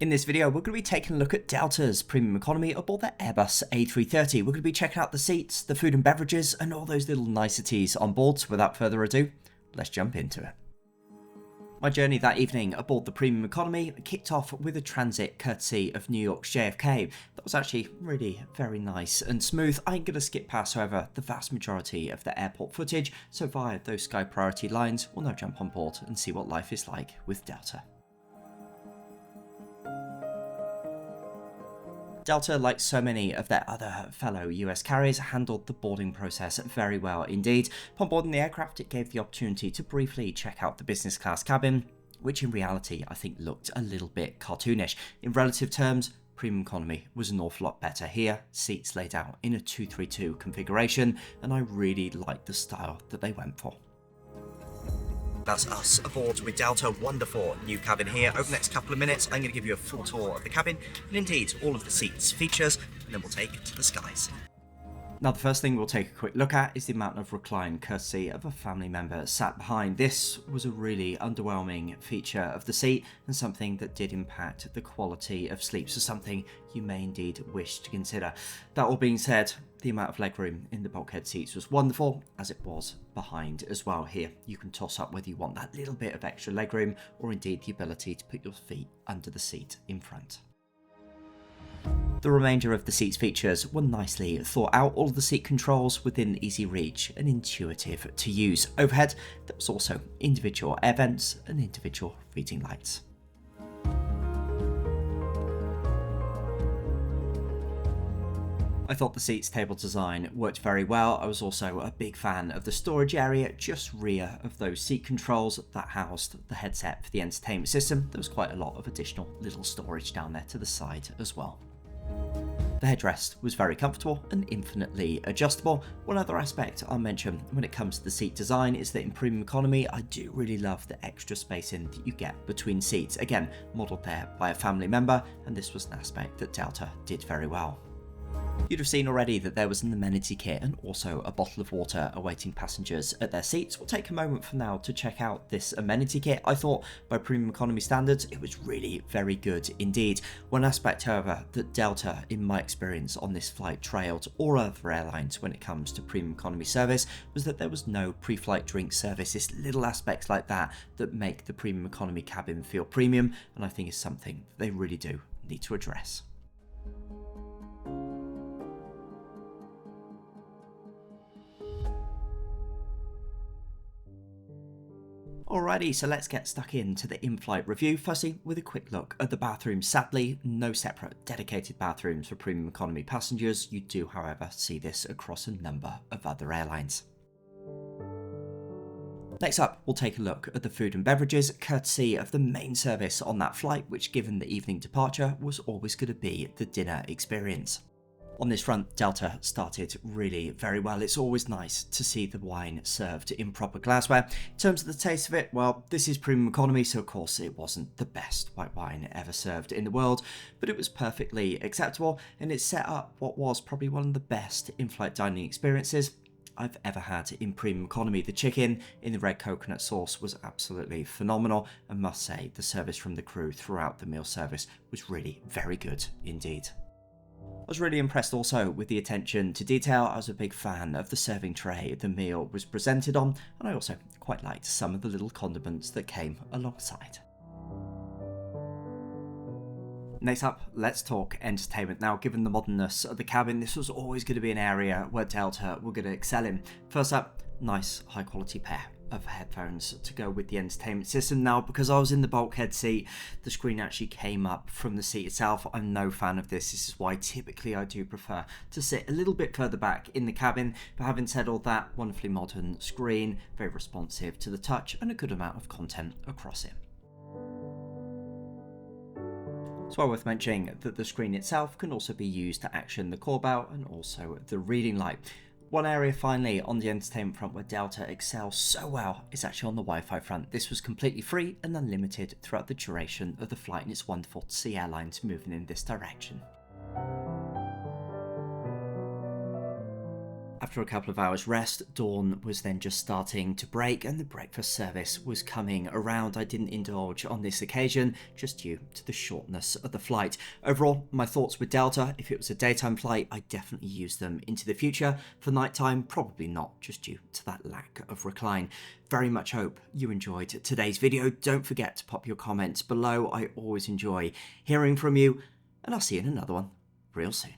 In this video, we're going to be taking a look at Delta's premium economy aboard the Airbus A330. We're going to be checking out the seats, the food and beverages, and all those little niceties on board. So without further ado, let's jump into it. My journey that evening aboard the premium economy kicked off with a transit courtesy of New York's JFK. That was actually really very nice and smooth. I'm going to skip past, however, the vast majority of the airport footage, so via those Sky Priority lines, we'll now jump on board and see what life is like with Delta. Delta, like so many of their other fellow US carriers, handled the boarding process very well indeed. Upon boarding the aircraft, it gave the opportunity to briefly check out the business class cabin, which in reality I think looked a little bit cartoonish. In relative terms, premium economy was an awful lot better here, seats laid out in a 232 configuration, and I really liked the style that they went for. That's us aboard with Delta. Wonderful new cabin here. Over the next couple of minutes, I'm going to give you a full tour of the cabin and indeed all of the seats, features, and then we'll take it to the skies. Now, the first thing we'll take a quick look at is the amount of recline courtesy of a family member sat behind. This was a really underwhelming feature of the seat and something that did impact the quality of sleep, so something you may indeed wish to consider. That all being said, the amount of legroom in the bulkhead seats was wonderful, as it was behind as well. Here, you can toss up whether you want that little bit of extra legroom or indeed the ability to put your feet under the seat in front. The remainder of the seat's features were nicely thought out, all of the seat controls within easy reach and intuitive to use. Overhead, there was also individual air vents and individual reading lights. I thought the seats table design worked very well. I was also a big fan of the storage area just rear of those seat controls that housed the headset for the entertainment system. There was quite a lot of additional little storage down there to the side as well. The headrest was very comfortable and infinitely adjustable. One other aspect I'll mention when it comes to the seat design is that in premium economy, I do really love the extra spacing that you get between seats. Again, modelled there by a family member, and this was an aspect that Delta did very well. You'd have seen already that there was an amenity kit and also a bottle of water awaiting passengers at their seats. We'll take a moment from now to check out this amenity kit. I thought by premium economy standards it was really very good indeed. One aspect, however, that Delta, in my experience on this flight, trailed all other airlines when it comes to premium economy service was that there was no pre-flight drink service. It's little aspects like that that make the premium economy cabin feel premium, and I think is something that they really do need to address. Alrighty, so let's get stuck into the in-flight review, firstly with a quick look at the bathrooms. Sadly, no separate dedicated bathrooms for premium economy passengers. You do, however, see this across a number of other airlines. Next up, we'll take a look at the food and beverages, courtesy of the main service on that flight, which given the evening departure was always going to be the dinner experience. On this front, Delta started really very well. It's always nice to see the wine served in proper glassware. In terms of the taste of it, well, this is premium economy, so of course it wasn't the best white wine ever served in the world, but it was perfectly acceptable, and it set up what was probably one of the best in-flight dining experiences I've ever had in premium economy. The chicken in the red coconut sauce was absolutely phenomenal, and must say the service from the crew throughout the meal service was really very good indeed. I was really impressed also with the attention to detail. I was a big fan of the serving tray the meal was presented on, and I also quite liked some of the little condiments that came alongside. Next up, let's talk entertainment. Now, given the modernness of the cabin, this was always going to be an area where Delta were going to excel in. First up, nice high quality pair of headphones to go with the entertainment system. Now, because I was in the bulkhead seat, the screen actually came up from the seat itself. I'm no fan of this. This is why typically I do prefer to sit a little bit further back in the cabin. But having said all that, wonderfully modern screen, very responsive to the touch, and a good amount of content across it. It's well worth mentioning that the screen itself can also be used to action the call bell and also the reading light. One area finally on the entertainment front where Delta excels so well is actually on the Wi-Fi front. This was completely free and unlimited throughout the duration of the flight, and it's wonderful to see airlines moving in this direction. After a couple of hours rest, dawn was then just starting to break and the breakfast service was coming around. I didn't indulge on this occasion, just due to the shortness of the flight. Overall, my thoughts with Delta: if it was a daytime flight, I'd definitely use them into the future. For nighttime, probably not, just due to that lack of recline. Very much hope you enjoyed today's video. Don't forget to pop your comments below. I always enjoy hearing from you, and I'll see you in another one real soon.